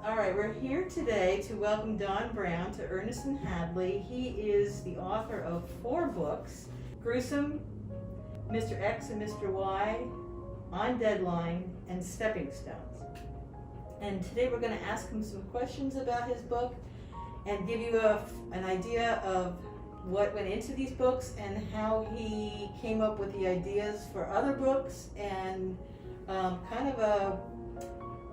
All right, we're here today to welcome Don Brown to Ernest and Hadley. He is the author of 4 books, Gruesome, Mr. X and Mr. Y, On Deadline, and Stepping Stones. And today we're going to ask him some questions about his book and give you an idea of what went into these books and how he came up with the ideas for other books, and kind of a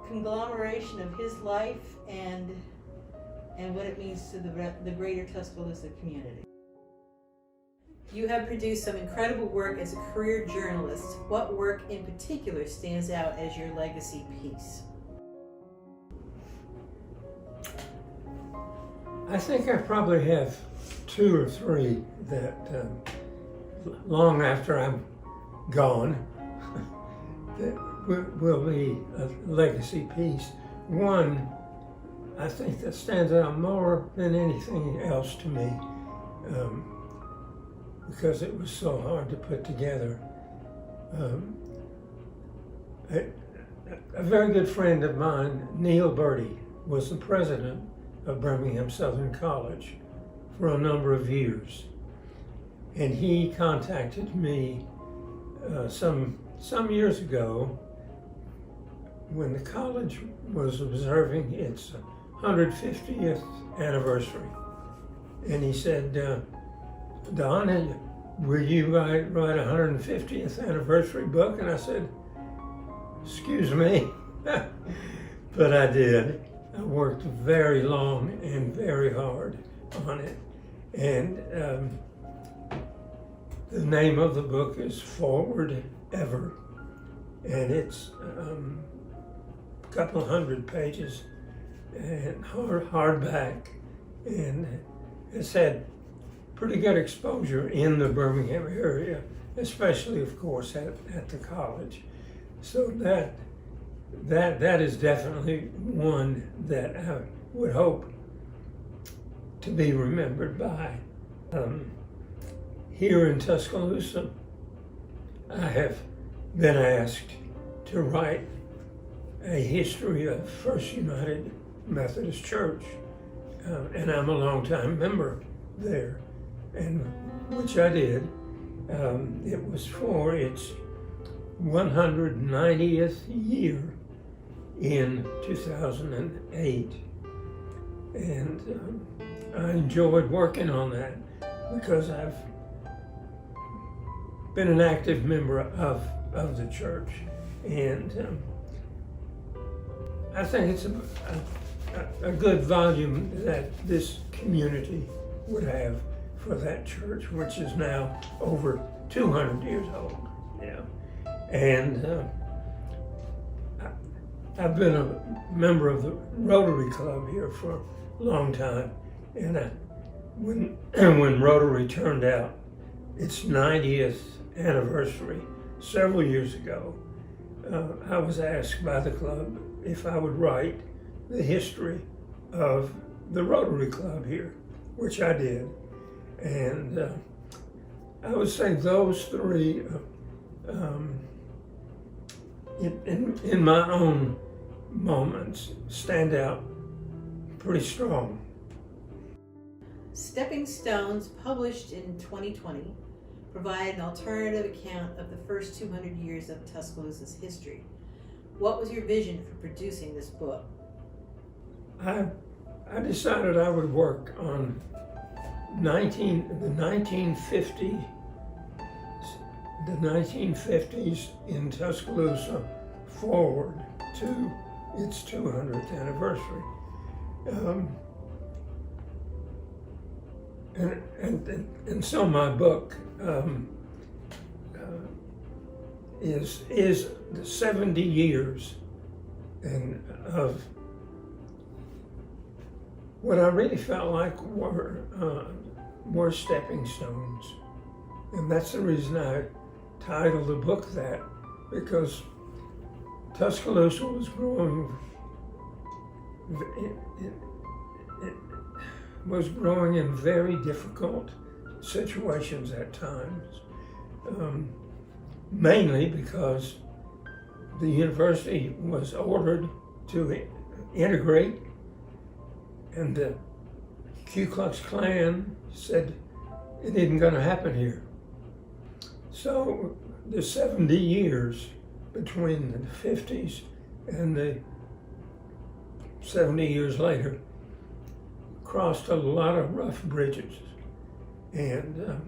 conglomeration of his life and what it means to the greater Tuscaloosa community. You have produced some incredible work as a career journalist. What work in particular stands out as your legacy piece? I think I probably have 2 or 3 that long after I'm gone that will be a legacy piece. One, I think that stands out more than anything else to me because it was so hard to put together. A very good friend of mine, Neil Bertie, was the president of Birmingham-Southern College for a number of years. And he contacted me some years ago when the college was observing its 150th anniversary. And he said, Don, will you write a 150th anniversary book? And I said, excuse me, but I did. I worked very long and very hard on it. And the name of the book is Forward Ever. And it's a couple of 100 pages and hardback. And it's had pretty good exposure in the Birmingham area, especially, of course, at the college. So that is definitely one that I would hope to be remembered by. Here in Tuscaloosa, I have been asked to write a history of First United Methodist Church, and I'm a longtime member there, and which I did. It was for its 190th year in 2008, and I enjoyed working on that because I've been an active member of the church, and I think it's a good volume that this community would have for that church, which is now over 200 years old. Yeah, and I've been a member of the Rotary Club here for a long time, and when Rotary turned out its 90th anniversary several years ago, I was asked by the club if I would write the history of the Rotary Club here, which I did. And I would say those 3, in my own moments, stand out pretty strong. Stepping Stones, published in 2020, provide an alternative account of the first 200 years of Tuscaloosa's history. What was your vision for producing this book? I decided I would work on the 1950s in Tuscaloosa forward to its 200th anniversary. And so my book is the 70 years of what I really felt like were stepping stones. And that's the reason I titled the book that, because Tuscaloosa was growing in very difficult situations at times, mainly because the university was ordered to integrate, and the Ku Klux Klan said it isn't going to happen here. So the 70 years between the 50s and the 70 years later crossed a lot of rough bridges. And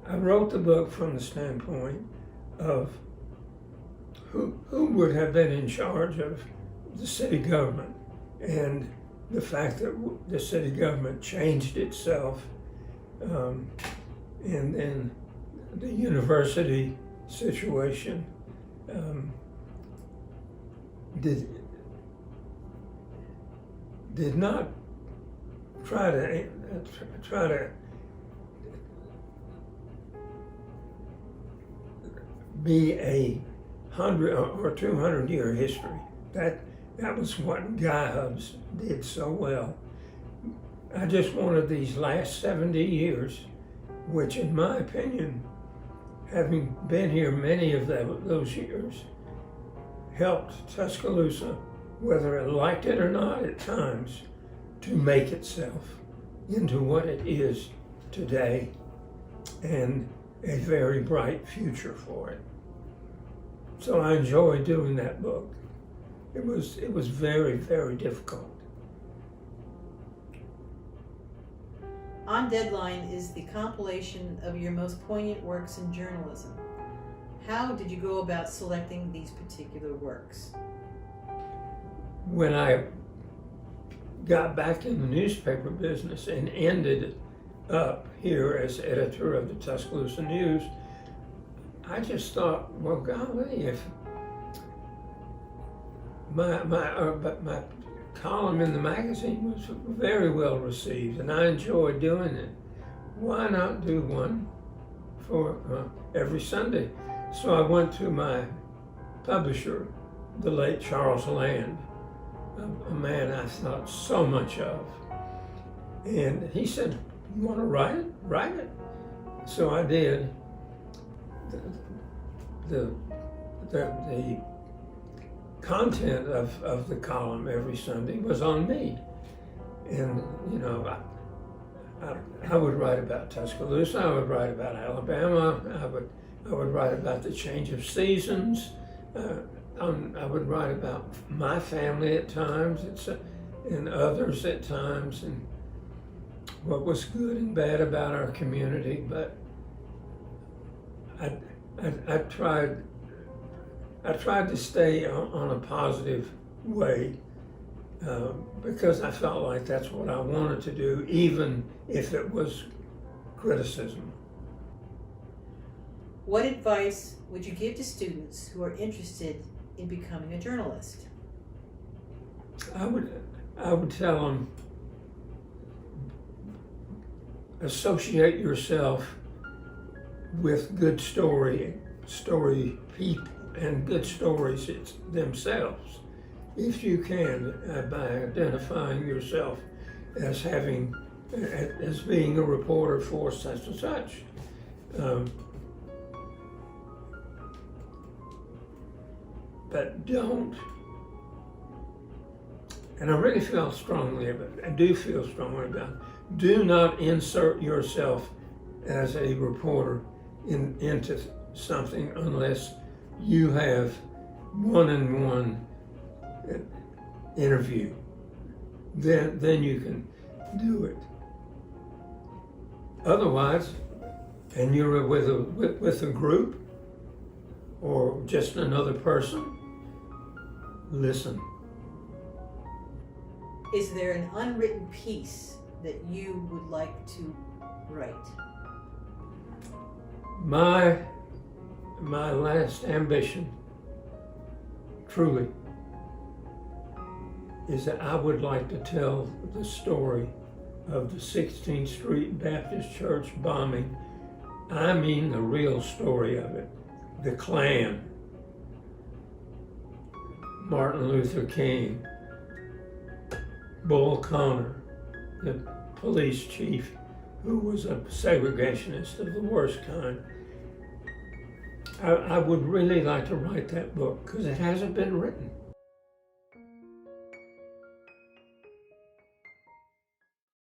I wrote the book from the standpoint of who would have been in charge of the city government, and the fact that the city government changed itself, and then the university situation did not try to be a 100 or 200 year history. That was what Guy Hubs did so well. I just wanted these last 70 years, which in my opinion, having been here many of those years, helped Tuscaloosa, whether it liked it or not at times, to make itself into what it is today, and a very bright future for it. So I enjoyed doing that book. It was very, very difficult. On Deadline is the compilation of your most poignant works in journalism. How did you go about selecting these particular works? When I got back in the newspaper business and ended up here as editor of the Tuscaloosa News, I just thought, well, golly, if my column in the magazine was very well received and I enjoyed doing it, why not do one for every Sunday? So I went to my publisher, the late Charles Land, a man I thought so much of. And he said, "You want to write it? Write it." So I did. The content of the column every Sunday was on me. And, you know, I would write about Tuscaloosa, I would write about Alabama, I would write about the change of seasons, I would write about my family at times, and others at times, and what was good and bad about our community. But I tried to stay on a positive way because I felt like that's what I wanted to do, even if it was criticism. What advice would you give to students who are interested in becoming a journalist? I would tell them, associate yourself with good story people and good stories themselves, if you can, by identifying yourself as being a reporter for such and such. But don't, and I really feel strongly about it, I do feel strongly about it, do not insert yourself as a reporter into something unless you have one-on-one interview. Then you can do it. Otherwise, and you're with a group or just another person, listen. Is there an unwritten piece that you would like to write? My last ambition, truly, is that I would like to tell the story of the 16th Street Baptist Church bombing. I mean the real story of it. The Klan, Martin Luther King, Bull Connor, the police chief who was a segregationist of the worst kind. I would really like to write that book because it hasn't been written.